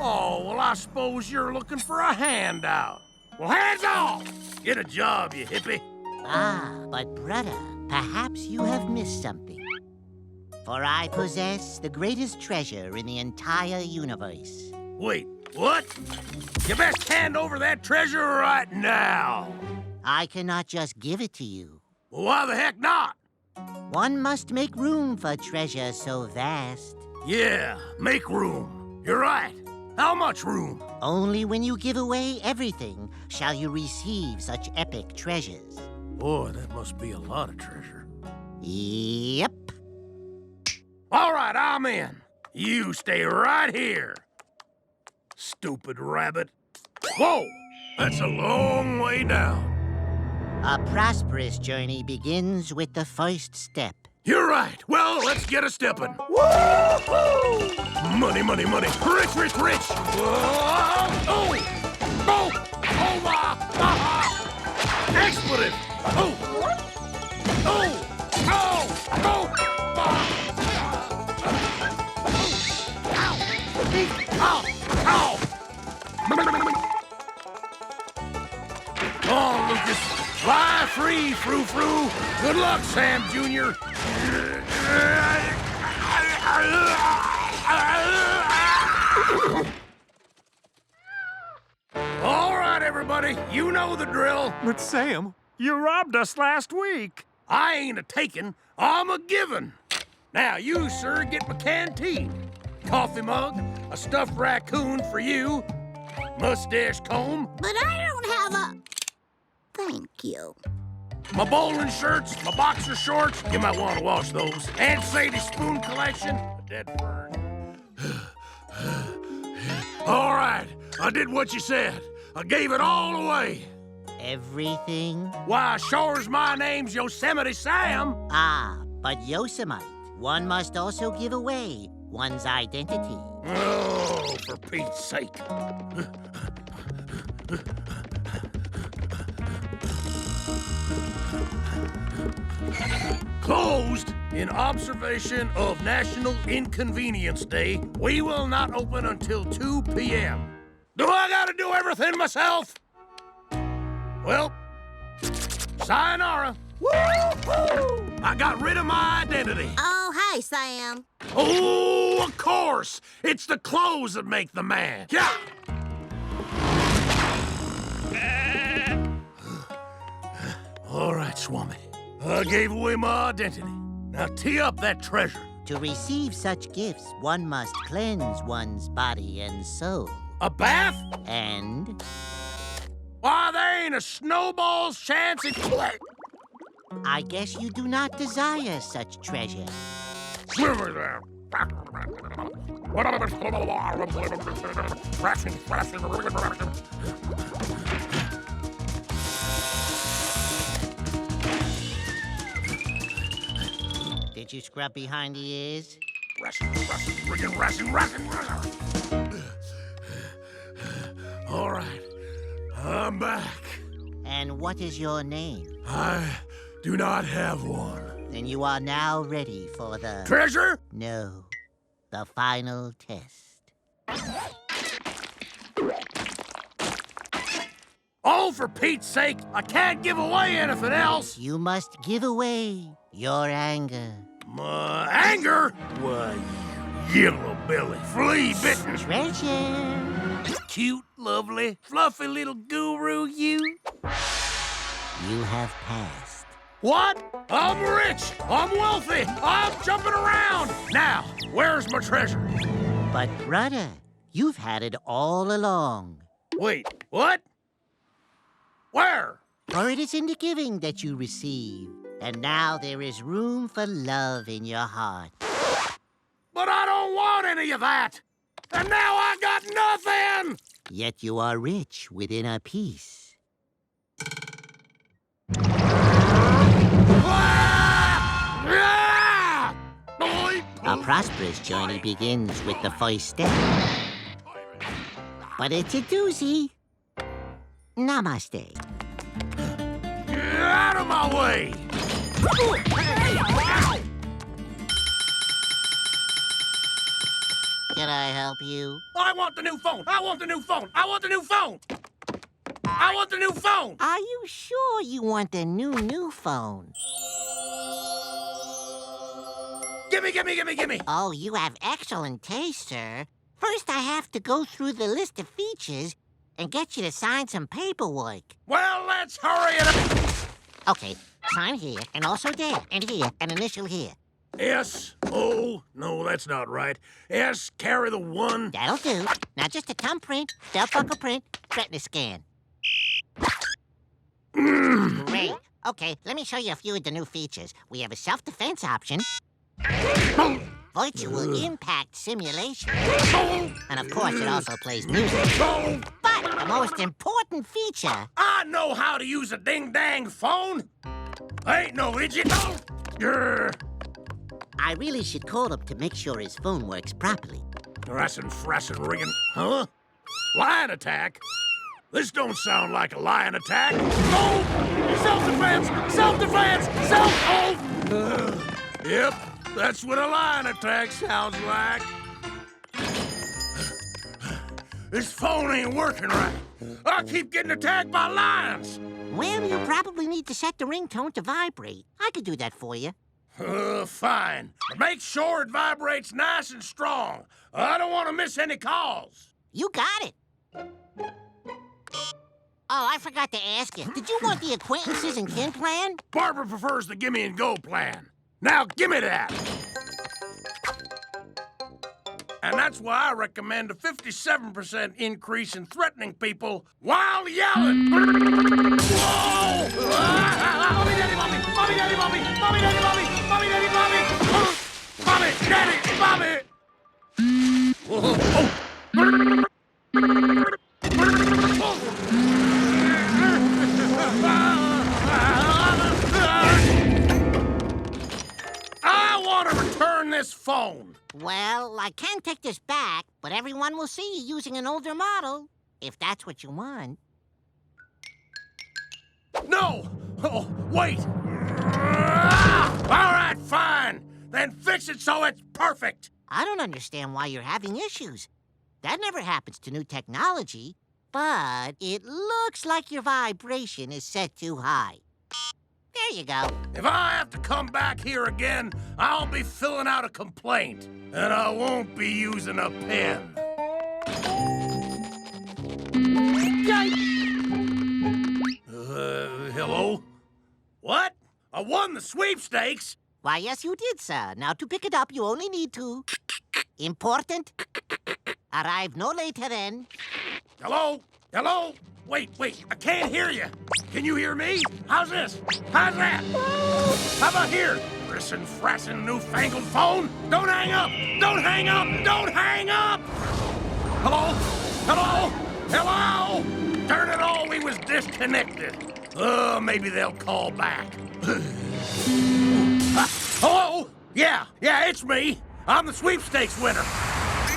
Oh, well, I suppose you're looking for a handout. Well, hands off! Get a job, you hippie. Ah, but brother, perhaps you have missed something. For I possess the greatest treasure in the entire universe. Wait, what? You best hand over that treasure right now. I cannot just give it to you. Well, why the heck not? One must make room for treasure so vast. Yeah, make room. You're right. How much room? Only when you give away everything shall you receive such epic treasures. Boy, that must be a lot of treasure. Yep. All right, I'm in. You stay right here. Stupid rabbit. Whoa, that's a long way down. A prosperous journey begins with the first step. You're right. Well, let's get a steppin'. Woo-hoo! Money, money, money. Rich, rich, rich. Whoa! Oh! Oh! Oh, my! Expletive! Oh! Oh! Oh! Oh! Ow! Ow! Oh, Lucas. Fly free, frou-frou. Good luck, Sam Jr. All right, everybody. You know the drill. But Sam, you robbed us last week. I ain't a-takin', I'm a-givin'. Now, you, sir, get my canteen. Coffee mug, a stuffed raccoon for you, mustache comb, But I don't have a... Thank you. my bowling shirts, my boxer shorts. You might want to wash those. Aunt Sadie's spoon collection, a dead fern. All right, I did what you said. I gave it all away. Everything? Why, sure as my name's Yosemite Sam. Ah, but Yosemite. One must also give away one's identity. Oh, for Pete's sake. Closed in observation of National Inconvenience Day. We will not open until 2 p.m. Do I gotta do everything myself? Well, sayonara. Woo-hoo! I got rid of my identity. Oh, hey, Sam. Oh, of course. It's the clothes that make the man. Yeah. All right, Swami. I gave away my identity. Now tee up that treasure. To receive such gifts, one must cleanse one's body and soul. A bath? And Why, there ain't a snowball's chance in play. I guess you do not desire such treasure. Did you scrub behind the ears? All right, I'm back. And what is your name? I do not have one. Then you are now ready for the... Treasure? No, the final test. Oh, for Pete's sake, I can't give away anything else. You must give away your anger. My anger? Why, you yellow belly, flea bitten. Treasure. Cute, lovely, fluffy little guru, you. You have passed. What? I'm rich. I'm wealthy. I'm jumping around. Now, where's my treasure? But brother, you've had it all along. Wait, what? Where? For it is in the giving that you receive. And now there is room for love in your heart. But I don't want any of that. And now I got nothing. Yet you are rich within a peace. A prosperous journey begins with the first step. But it's a doozy. Namaste. Get out of my way. Can I help you? I want the new phone. I want the new phone. I want the new phone. I want the new phone. Are you sure you want the new phone? Gimme, gimme, gimme, gimme. Oh, you have excellent taste, sir. First, I have to go through the list of features and get you to sign some paperwork. Well, let's hurry it up. Okay, sign here, and also there, and here, and initial here. S. O. No, that's not right. S. Carry the 1. That'll do. Now just a thumb print, belt buckle print, retina scan. Great. Okay, let me show you a few of the new features. We have a self-defense option, virtual impact simulation, and of course it also plays music. But the most important feature... I know how to use a ding-dang phone. I ain't no idiot. Grr. I really should call him to make sure his phone works properly. Frassin', ringing. Huh? Lion attack? This don't sound like a lion attack. Oh! Self-defense! Self-defense! Oh! Yep, that's what a lion attack sounds like. This phone ain't working right. I keep getting attacked by lions. Well, you probably need to set the ringtone to vibrate. I could do that for you. Fine. But make sure it vibrates nice and strong. I don't want to miss any calls. You got it. Oh, I forgot to ask you. Did you want the acquaintances and kin plan? Barbara prefers the gimme and go plan. Now gimme that. And that's why I recommend a 57% increase in threatening people while yelling. Whoa! Mommy, daddy, mommy! Mommy, daddy, mommy! Mommy, daddy, mommy! Mommy, daddy, mommy! Mommy, daddy, mommy! I want to return this phone. Well, I can take this back, but everyone will see you using an older model, if that's what you want. No! Oh, wait! All right, fine. Then fix it so it's perfect. I don't understand why you're having issues. That never happens to new technology, but it looks like your vibration is set too high. There you go. If I have to come back here again, I'll be filling out a complaint. And I won't be using a pen. Hello? What? I won the sweepstakes? Why, yes, you did, sir. Now, to pick it up, you only need to... Important. Arrive no later than... Hello? Hello? Wait, I can't hear you. Can you hear me? How's this? How's that? How about here? Frissin', frassin', newfangled phone? Don't hang up! Don't hang up! Don't hang up! Hello? Hello? Hello? Darn it all, we was disconnected. Maybe they'll call back. Hello? Yeah, it's me. I'm the sweepstakes winner.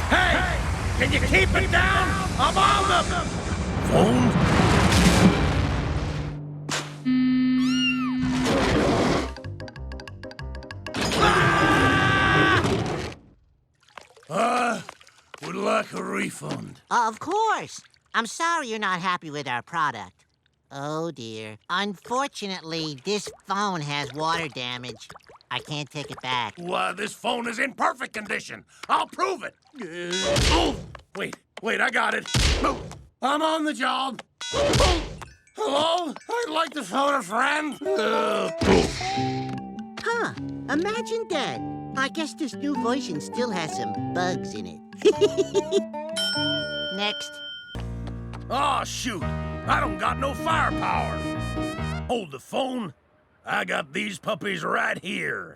Hey, can you keep it down? I'm on the phone. Would like a refund. Of course. I'm sorry you're not happy with our product. Oh, dear. Unfortunately, this phone has water damage. I can't take it back. Why, this phone is in perfect condition. I'll prove it. Oh, wait, I got it. Oh, I'm on the job. Oh, hello? I'd like to phone a friend. Huh. Imagine that. I guess this new version still has some bugs in it. Next. Oh, shoot. I don't got no firepower. Hold the phone. I got these puppies right here.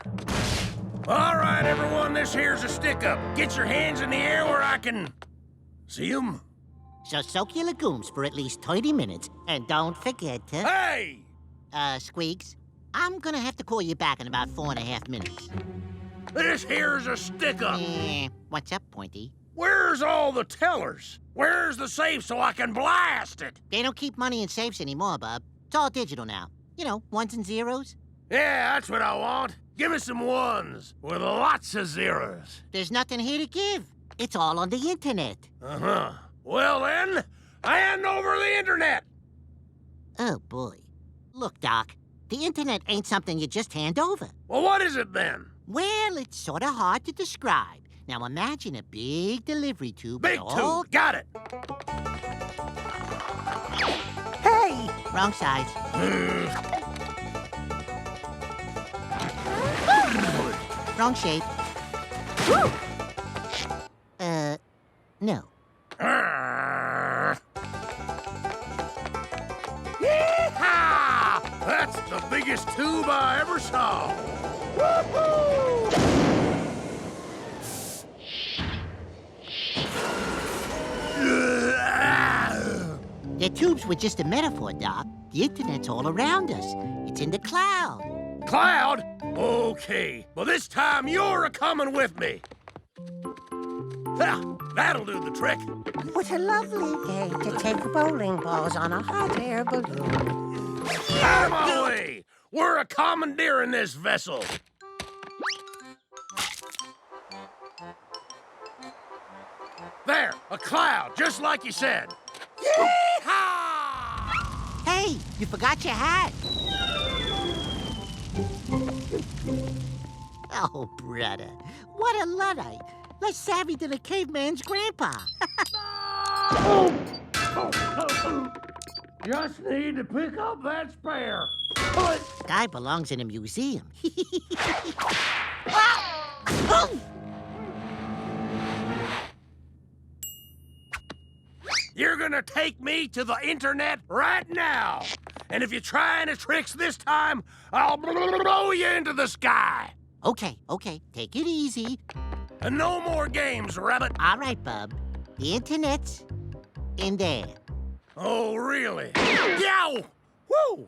All right, everyone, this here's a stick-up. Get your hands in the air where I can see them. So soak your legumes for at least 30 minutes, and don't forget to... Hey! Squeaks, I'm gonna have to call you back in about 4.5 minutes. This here's a stick-up. What's up, Pointy? Where's all the tellers? Where's the safe so I can blast it? They don't keep money in safes anymore, Bub. It's all digital now. You know, ones and zeros. Yeah, that's what I want. Give me some ones with lots of zeros. There's nothing here to give. It's all on the internet. Uh-huh. Well then, hand over the internet. Oh, boy. Look, Doc, the internet ain't something you just hand over. Well, what is it then? Well, it's sort of hard to describe. Now imagine a big delivery tube. Big with all... tube. Got it. Hey! Wrong size. Wrong shape. No. Yee-haw! That's the biggest tube I ever saw. Woo-hoo! The tubes were just a metaphor, Doc. The internet's all around us. It's in the cloud. Cloud? Okay. Well, this time you're a-coming with me. Ha! That'll do the trick. What a lovely day to take bowling balls on a hot air balloon. Out of my way! We're a commandeering this vessel. There, a cloud, just like you said. Yee-haw! Hey, you forgot your hat. Oh, brother, what a Luddite. Less savvy than a caveman's grandpa. Just need to pick up that spare. Guy belongs in a museum. You're gonna take me to the internet right now. And if you try any tricks this time, I'll blow you into the sky. Okay, take it easy. And no more games, Rabbit. All right, Bub. The internet's in there. Oh, really? Yow! Woo!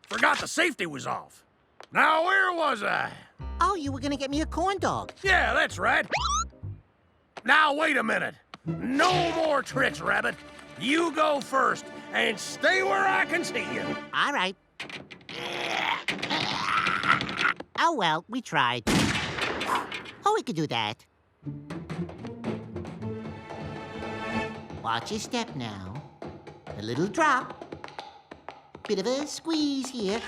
Forgot the safety was off. Now, where was I? Oh, you were gonna get me a corn dog. Yeah, that's right. Now, wait a minute. No more tricks, Rabbit. You go first and stay where I can see you. All right. Oh, well, we tried. Oh, we could do that. Watch your step now. A little drop. Bit of a squeeze here.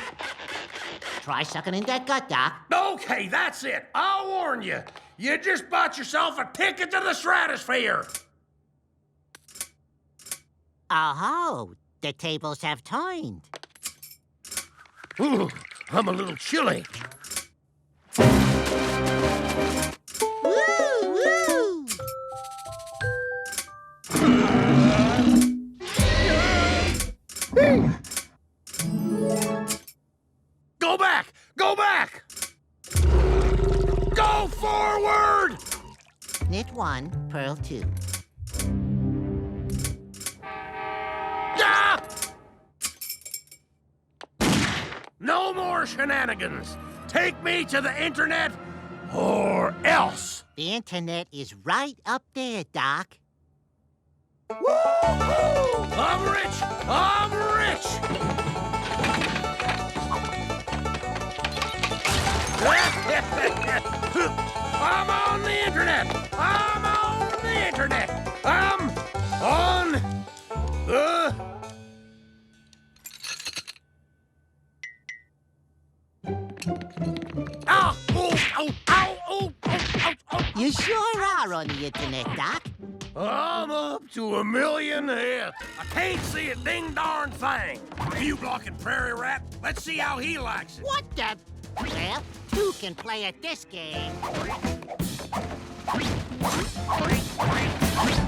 Try sucking in that gut, Doc. Okay, that's it. I'll warn you. You just bought yourself a ticket to the stratosphere. Oh, the tables have turned. Ooh, I'm a little chilly. Woo, woo! Go back! Go back! Go forward! Knit 1, purl 2. Ah! No more shenanigans. Take me to the internet or else. The internet is right up there, Doc. Woo-hoo! I'm rich! I'm rich! I'm on the internet! I'm on the internet! I'm on the... Ow! Oh! Ow! Ow! Oh! Oh! Oh! You sure are on the internet, Doc. I'm up to 1 million hits. I can't see a ding-darn thing. You blocking prairie rat? Let's see how he likes it. What the? Well, 2 can play at this game.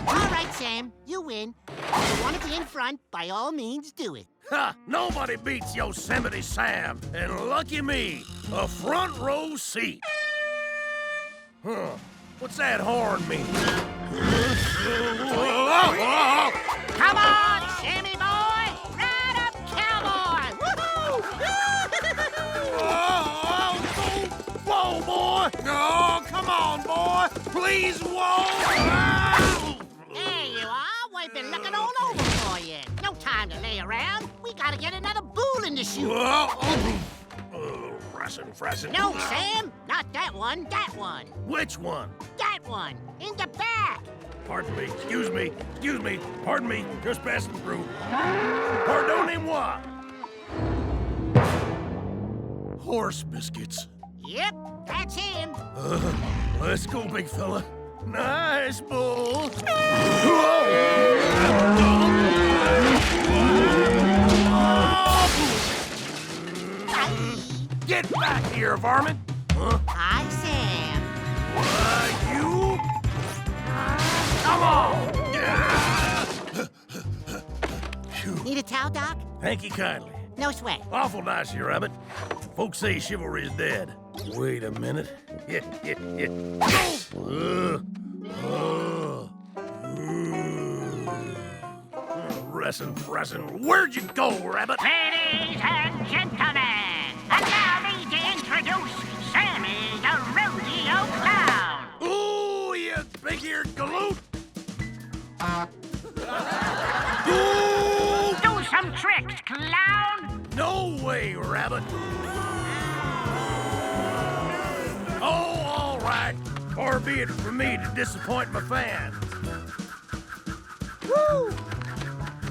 All right, Sam, you win. If you want to be in front, by all means, do it. Ha! Nobody beats Yosemite Sam. And lucky me, a front row seat. Huh. What's that horn mean? Come on, Sammy boy! Ride up, cowboy! Woohoo! Whoa, boy! Oh, come on, boy! Please, whoa! There you are. We've been looking all over for you. No time to lay around. We gotta get another bull in the chute. Fressin'. No, Sam, not that one. That one. Which one? That one. In the back. pardon me, excuse me, pardon me, just passing through. Pardonnez-moi. Horse biscuits. Yep, that's him. Let's go, big fella. Nice bull. Get back here, varmint. Huh? Hi, Sam. You? Come on! Phew. Need a towel, Doc? Thank you kindly. No sweat. Awful nice, you rabbit. Folks say chivalry's dead. Wait a minute. Pressin'. Where'd you go, rabbit? Ladies and gentlemen, allow me to introduce Sammy the Rodeo Clown. Ooh, you big-eared galoot! Ooh! Do some tricks, clown. No way, rabbit! Oh, all right. Far be it from me to disappoint my fans. Woo!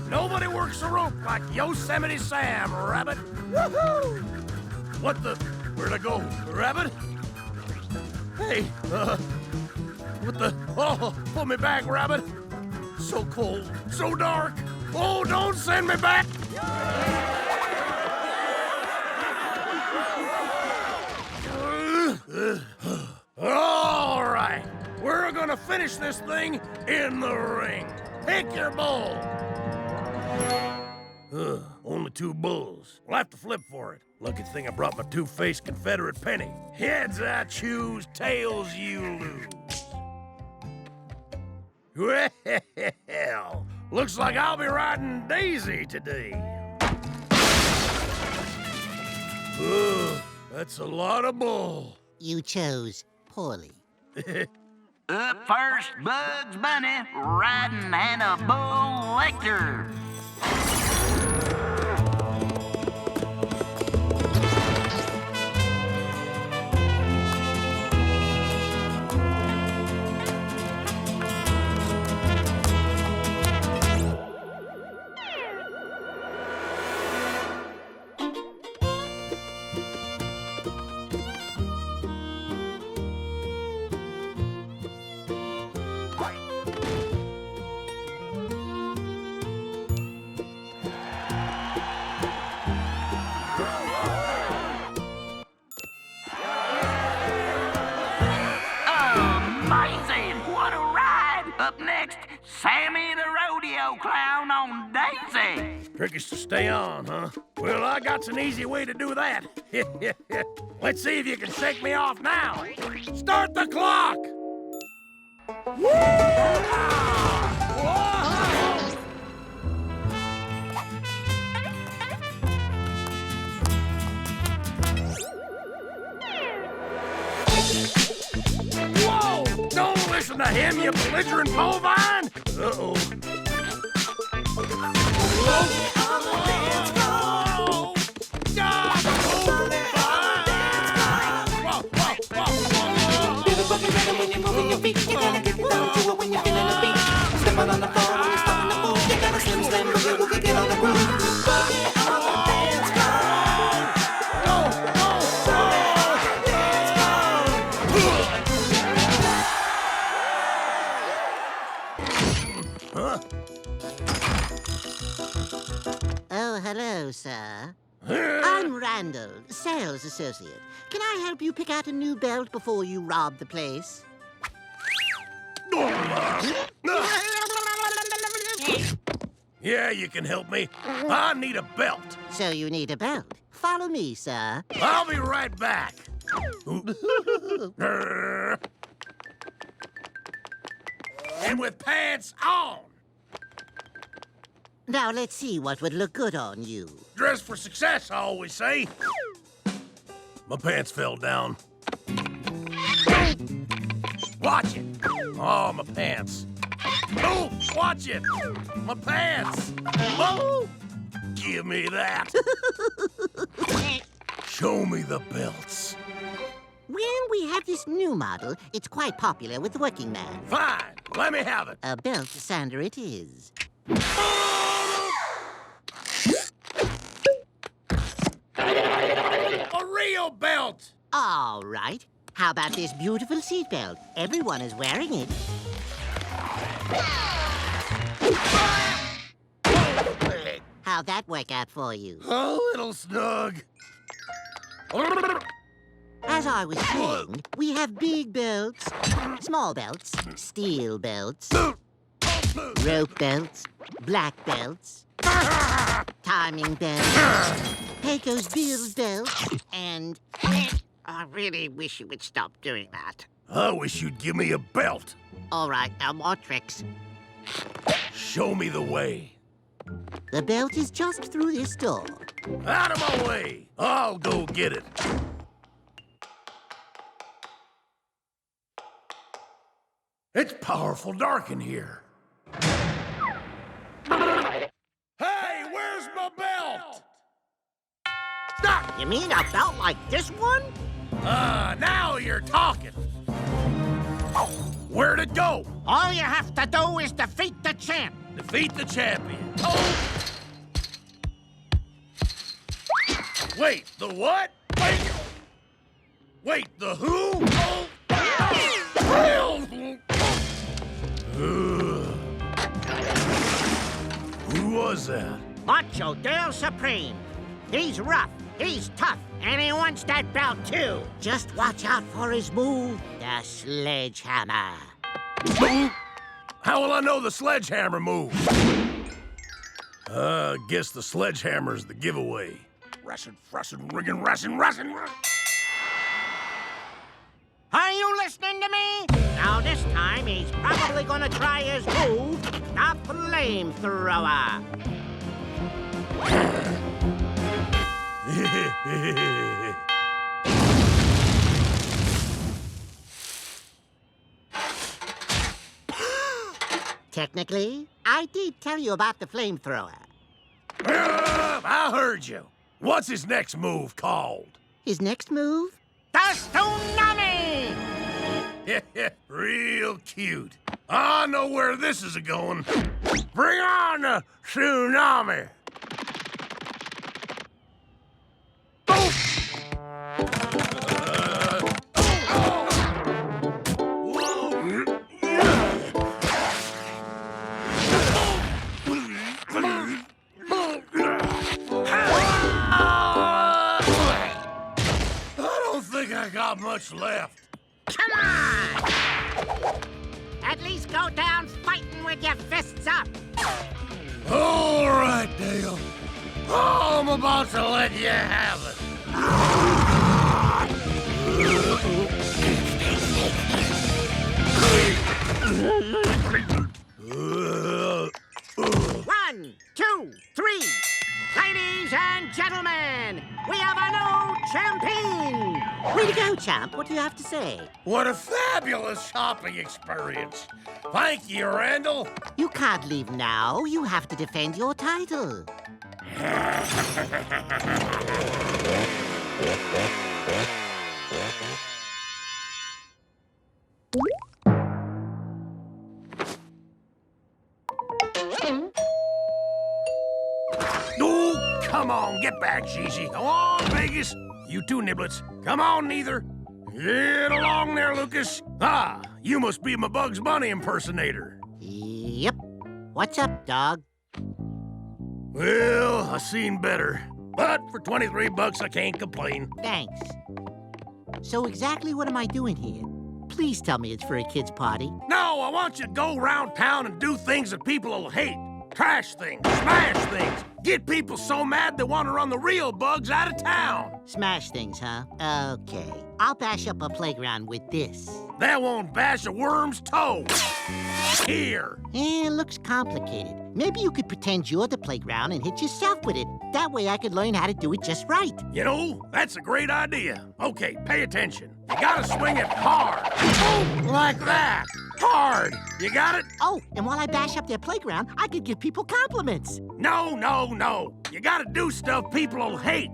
Nobody works a rope like Yosemite Sam, rabbit. Woohoo! What the? Where'd I go, rabbit? Hey, what the? Oh, pull me back, rabbit. So cold, so dark. Oh, don't send me back. All right, we're gonna finish this thing in the ring. Pick your bull. Only 2 bulls. We'll have to flip for it. Lucky thing I brought my 2-faced Confederate penny. Heads I choose, tails you lose. Well, looks like I'll be riding Daisy today. That's a lot of bull. You chose poorly. Up first, Bugs Bunny, riding Hannibal Lecter. Up next, Sammy the Rodeo Clown on Daisy. Trickies to stay on, huh? Well, I got an easy way to do that. Let's see if you can shake me off now. Start the clock! Whoa! Don't listen to him, you belligerent bovine! Uh-oh. Oh, hello, sir. I'm Randall, sales associate. Can I help you pick out a new belt before you rob the place? Yeah, you can help me. I need a belt. So you need a belt. Follow me, sir. I'll be right back. And with pants on. Now let's see what would look good on you. Dress for success, I always say. My pants fell down. Watch it. Oh, my pants. Oh, watch it. My pants. Oh, give me that. Show me the belts. Well, we have this new model. It's quite popular with the working man. Fine, let me have it. A belt sander it is. A real belt! All right. How about this beautiful seatbelt? Everyone is wearing it. How'd that work out for you? A little snug. As I was saying, we have big belts, small belts, steel belts, rope belts, black belts, timing belts, Pecos Bill's belts, and... I really wish you would stop doing that. I wish you'd give me a belt. All right, now more tricks. Show me the way. The belt is just through this door. Out of my way. I'll go get it. It's powerful dark in here. Hey, where's my belt? Ah! You mean a belt like this one? Now you're talking. Where'd it go? All you have to do is defeat the champ. Defeat the champion. Oh! Wait, the what? Wait, the who? Oh! Who was that? Macho Dale Supreme. He's rough, he's tough, and he wants that belt too. Just watch out for his move, the sledgehammer. How will I know the sledgehammer move? Guess the sledgehammer's the giveaway. Rassin', riggin', rassin'. Are you listening to me? Now this time he's probably gonna try his move, the flamethrower. Technically, I did tell you about the flamethrower. I heard you. What's his next move called? His next move? The tsunami! Real cute. I know where this is going. Bring on the tsunami. Not much left. Come on! At least go down fighting with your fists up. All right, Dale. I'm about to let you have it. 1, 2, 3. Ladies and gentlemen, we have a new champion! Way to go, champ. What do you have to say? What a fabulous shopping experience. Thank you, Randall. You can't leave now. You have to defend your title. Oh, come on, get back, Gigi. Come on, Vegas. You too, Niblets. Come on, neither. Get along there, Lucas. Ah, you must be my Bugs Bunny impersonator. Yep. What's up, dog? Well, I seen better. But for 23 bucks, I can't complain. Thanks. So exactly what am I doing here? Please tell me it's for a kid's party. No, I want you to go around town and do things that people will hate. Trash things, smash things, get people so mad they want to run the real bugs out of town. Smash things, huh? Okay. I'll bash up a playground with this. That won't bash a worm's toe. Here. It looks complicated. Maybe you could pretend you're the playground and hit yourself with it. That way I could learn how to do it just right. You know, that's a great idea. Okay, pay attention. You gotta swing it hard. Boom, like that. Hard. You got it? Oh, and while I bash up their playground, I could give people compliments. No. You gotta do stuff people will hate.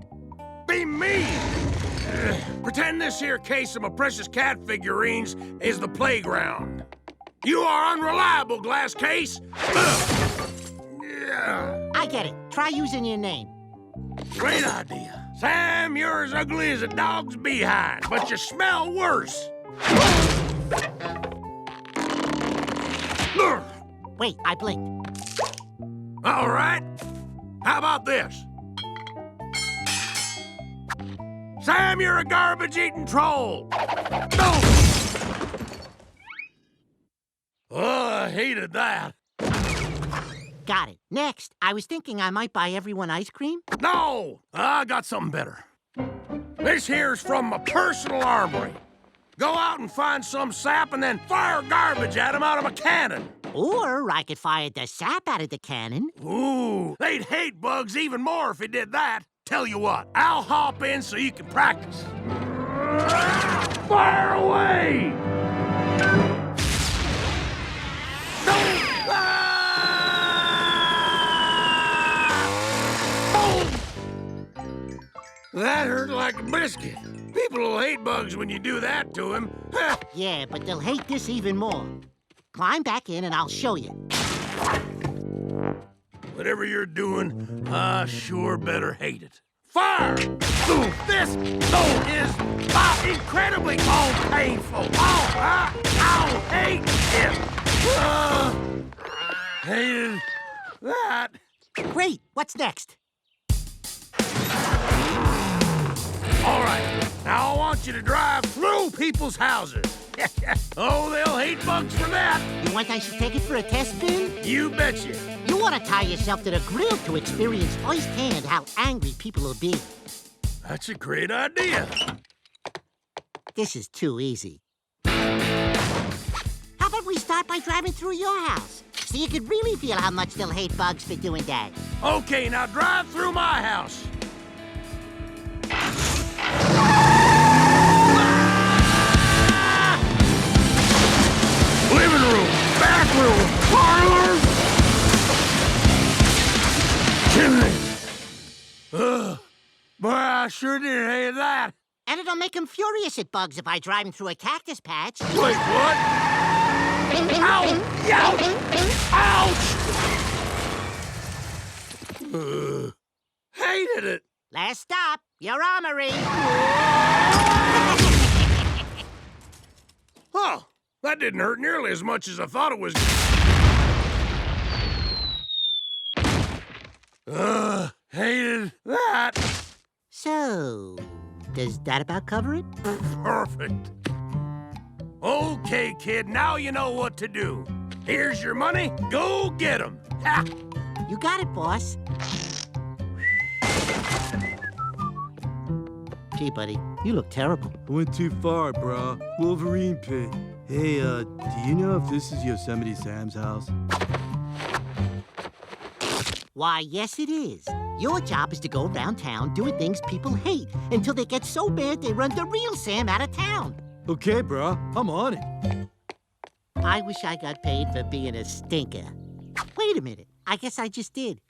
Be mean. Pretend this here case of my precious cat figurines is the playground. You are unreliable, glass case. Yeah. I get it. Try using your name. Great idea. Sam, you're as ugly as a dog's behind, but you smell worse. Wait, I blinked. All right. How about this? Sam, you're a garbage-eating troll. No! Oh, I hated that. Got it. Next, I was thinking I might buy everyone ice cream. No! I got something better. This here's from my personal armory. Go out and find some sap and then fire garbage at 'em out of my cannon. Or I could fire the sap out of the cannon. Ooh, they'd hate bugs even more if he did that. Tell you what, I'll hop in so you can practice. Fire away! No! Oh! That hurt like a biscuit. People will hate bugs when you do that to them. Yeah, but they'll hate this even more. Climb back in and I'll show you. Whatever you're doing, I sure better hate it. Fire! Ooh, this is incredibly painful. I'll hate it. Hated that. Great. What's next? All right, now I want you to drive through people's houses. Oh, they'll hate bugs for that. You want I should take it for a test spin? You betcha. You want to tie yourself to the grill to experience firsthand how angry people will be. That's a great idea. This is too easy. How about we start by driving through your house? So you could really feel how much they'll hate bugs for doing that. Okay, now drive through my house. Living room, back room, parlor, chimney. Boy, I sure did hate that. And it'll make them furious at bugs if I drive them through a cactus patch. Wait, what? Ow! Ouch! Hated it. Last stop, your armory. Oh, that didn't hurt nearly as much as I thought it was. Hated that. So, does that about cover it? Perfect. Okay, kid, now you know what to do. Here's your money. Go get 'em. Ha! You got it, boss. Gee, buddy, you look terrible. I went too far, bro. Wolverine pit. Hey, do you know if this is Yosemite Sam's house? Why, yes, it is. Your job is to go around town doing things people hate until they get so bad they run the real Sam out of town. Okay, bro. I'm on it. I wish I got paid for being a stinker. Wait a minute. I guess I just did.